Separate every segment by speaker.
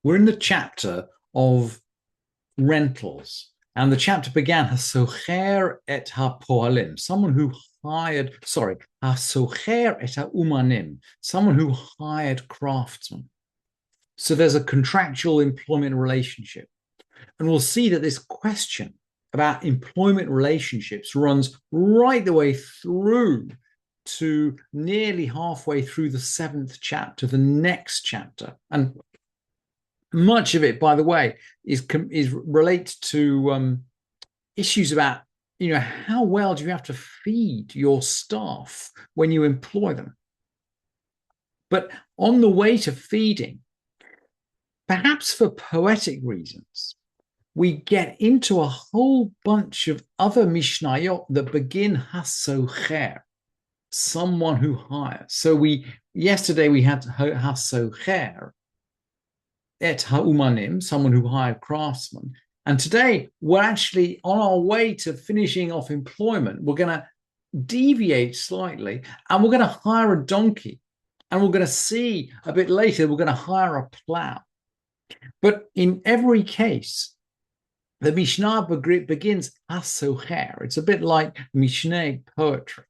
Speaker 1: We're in the chapter of rentals, and the chapter began hasocher et hapoalim, someone who hired, sorry, hasocher et haumanim, someone who hired craftsmen. So there's a contractual employment relationship. And we'll see that this question about employment relationships runs right the way through to nearly halfway through the 7th chapter, the next chapter. And much of it, by the way, is relates to issues about, how well do you have to feed your staff when you employ them? But on the way to feeding, perhaps for poetic reasons, we get into a whole bunch of other mishnayot that begin hasocher, someone who hires. So yesterday we had hasocher et haumanim, someone who hired craftsmen. And today we're actually on our way to finishing off employment. We're going to deviate slightly and we're going to hire a donkey. And we're going to see a bit later, we're going to hire a plough. But in every case, the Mishnah begins hasocher. It's a bit like Mishnah poetry.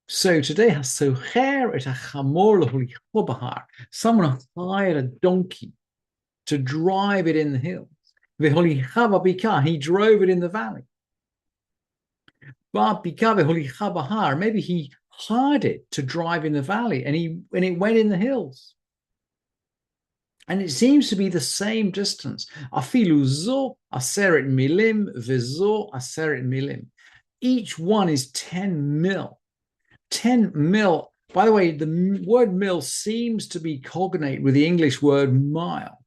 Speaker 1: So today, hasocher et hachamor l'holicho bahar. Someone hired a donkey to drive it in the hills. V'holicha b'bikah. He drove it in the valley. B'bikah v'holicha bahar. Maybe he hired it to drive in the valley, and it went in the hills. And it seems to be the same distance. Afilu zo aseret milim v'zo aseret milim. Each one is 10 mil. 10 mil. By the way, the word mil seems to be cognate with the English word mile,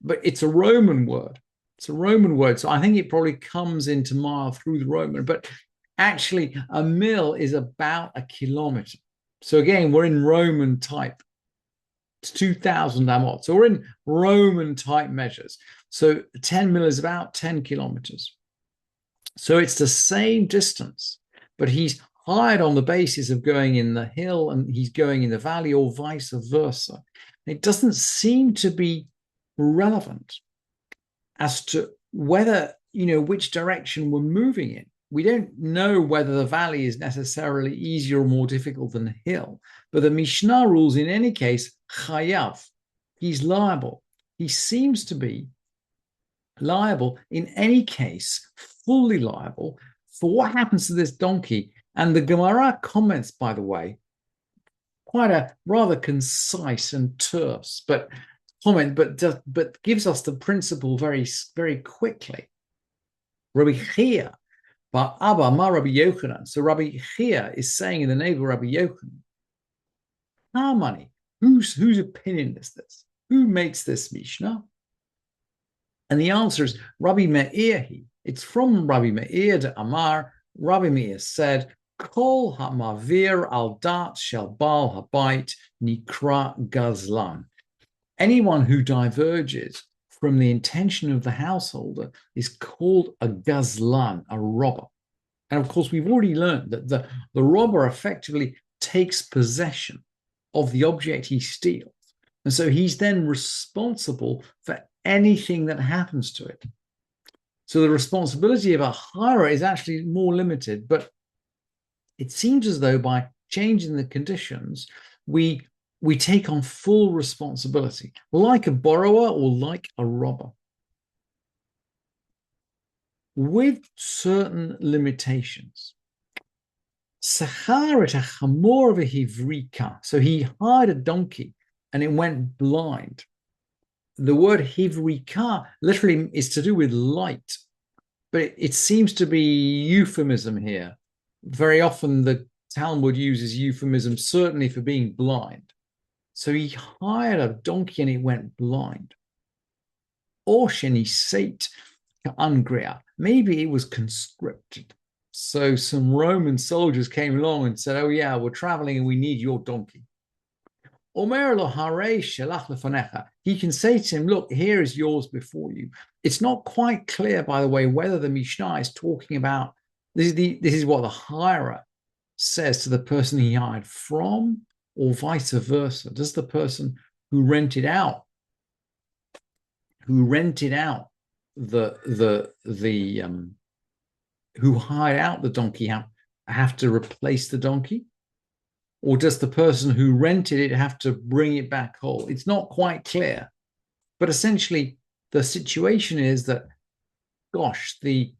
Speaker 1: but it's a Roman word. It's a Roman word. So I think it probably comes into mile through the Roman. But actually, a mil is about a kilometer. So again, we're in Roman type. It's 2,000 amot. So we're in Roman type measures. So 10 mil is about 10 kilometers. So it's the same distance, but he's hired on the basis of going in the hill and he's going in the valley, or vice versa. It doesn't seem to be relevant as to whether, which direction we're moving in. We don't know whether the valley is necessarily easier or more difficult than the hill, but the Mishnah rules in any case, chayav, he's liable. He seems to be liable in any case, fully liable for what happens to this donkey. And the Gemara comments, by the way, quite a rather concise and terse, but gives us the principle very, very quickly. Rabbi Chia, but Abba ma Rabbi Yochanan. So Rabbi Chia is saying in the name of Rabbi Yochanan, how many? Whose opinion is this? Who makes this Mishnah? And the answer is Rabbi Meir. It's from Rabbi Meir de Amar. Rabbi Meir said, Kol ha'mavir al dat shel bal habayit nikra gazlan. Anyone who diverges from the intention of the householder is called a gazlan, a robber. And of course, we've already learned that the robber effectively takes possession of the object he steals. And so he's then responsible for anything that happens to it. So the responsibility of a hirer is actually more limited, but it seems as though by changing the conditions, we take on full responsibility, like a borrower or like a robber, with certain limitations. So he hired a donkey and it went blind. The word hivrika literally is to do with light, but it seems to be euphemism here. Very often the Talmud uses euphemism, certainly for being blind. So he hired a donkey and it went blind. Or shenisate ungria. Maybe it was conscripted. So some Roman soldiers came along and said, oh yeah, we're traveling and we need your donkey. He can say to him, look, here is yours before you. It's not quite clear, by the way, whether the Mishnah is talking about, this is what the hirer says to the person he hired from, or vice versa. Does the person who rented out who rented out the who hired out the donkey have to replace the donkey? Or does the person who rented it have to bring it back whole? It's not quite clear. But essentially, the situation is that, gosh, the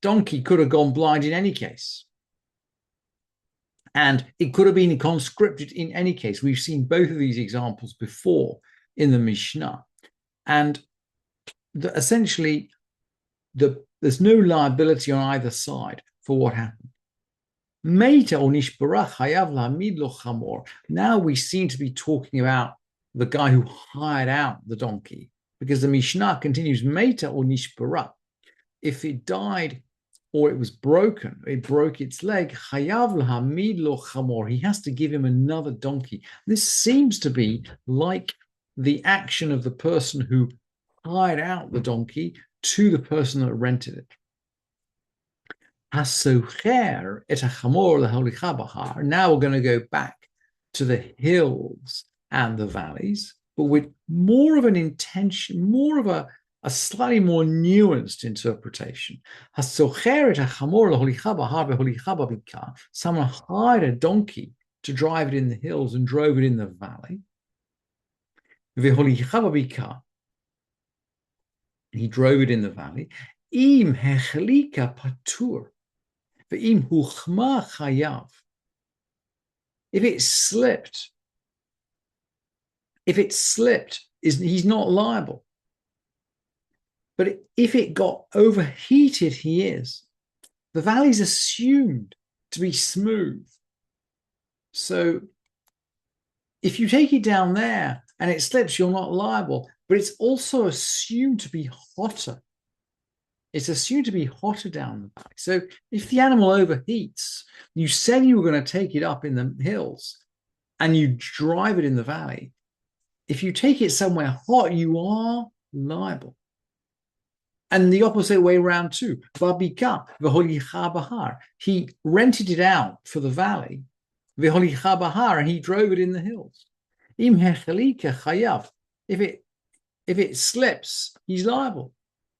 Speaker 1: donkey could have gone blind in any case. And it could have been conscripted in any case. We've seen both of these examples before in the Mishnah. And essentially, there's no liability on either side for what happened. Now we seem to be talking about the guy who hired out the donkey, because the Mishnah continues, Meta or nishbara. If it died or it was broken, it broke its leg, he has to give him another donkey. This seems to be like the action of the person who hired out the donkey to the person that rented it. Now we're going to go back to the hills and the valleys, but with more of an intention, more of a slightly more nuanced interpretation. Someone hired a donkey to drive it in the hills and drove it in the valley. He drove it in the valley. Im hechlika patur. If it slipped, he's not liable. But if it got overheated, he is. The valley's assumed to be smooth. So if you take it down there and it slips, you're not liable. But it's also assumed to be hotter. It's assumed to be hotter down the valley. So if the animal overheats, you said you were going to take it up in the hills and you drive it in the valley. If you take it somewhere hot, you are liable. And the opposite way around too. He rented it out for the valley, and he drove it in the hills. If it slips, he's liable,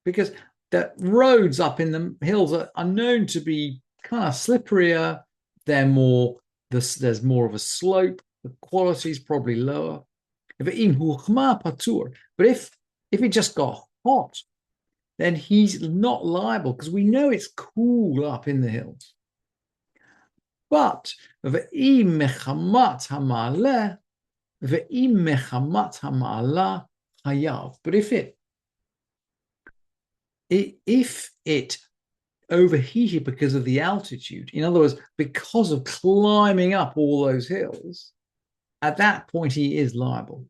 Speaker 1: because the roads up in the hills are known to be kind of slipperier. There's more of a slope. The quality is probably lower. But if it just got hot, then he's not liable, because we know it's cool up in the hills. But if it overheated because of the altitude, in other words, because of climbing up all those hills, at that point he is liable.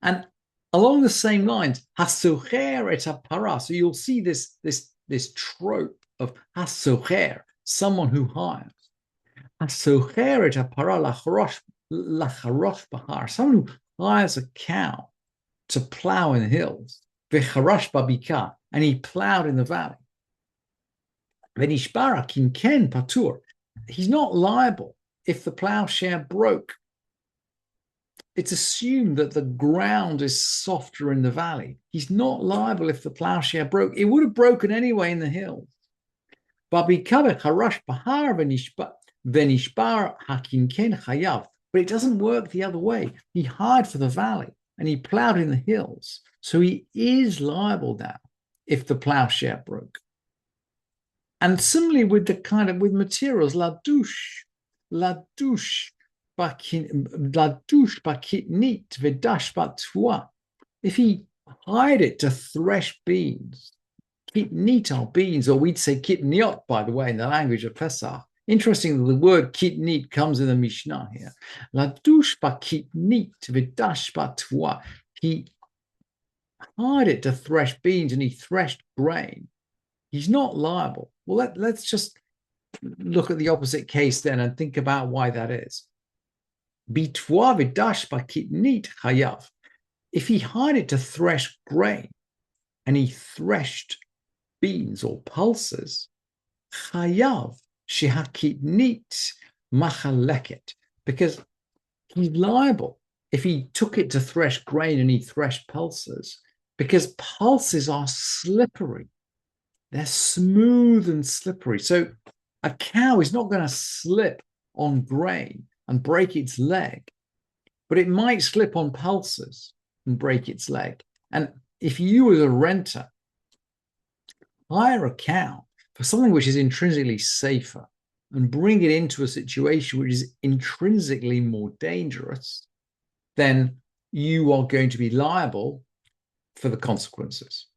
Speaker 1: And along the same lines, hasocher et para. So you'll see this trope of hasocher, someone who hires. Hasocher et para lacharosh bahar, someone who hires a cow to plow in the hills. V'charash babika, and he plowed in the valley. V'nishbara kinken patur. He's not liable if the plowshare broke. It's assumed that the ground is softer in the valley. He's not liable if the plowshare broke. It would have broken anyway in the hills. But it doesn't work the other way. He hired for the valley and he plowed in the hills. So he is liable now if the plowshare broke. And similarly with with materials, la douche. If he hired it to thresh beans, kitnit are beans, or we'd say kitniot, by the way, in the language of Pesach. Interesting that the word kitnit comes in the Mishnah here. He hired it to thresh beans and he threshed grain. He's not liable. Well, let's just look at the opposite case then and think about why that is. If he hired it to thresh grain and he threshed beans or pulses, chayav shehakitnit machaleket, because he's liable if he took it to thresh grain and he threshed pulses, because pulses are slippery. They're smooth and slippery. So a cow is not going to slip on grain and break its leg, but it might slip on pulses and break its leg. And if you, as a renter, hire a cow for something which is intrinsically safer and bring it into a situation which is intrinsically more dangerous, then you are going to be liable for the consequences.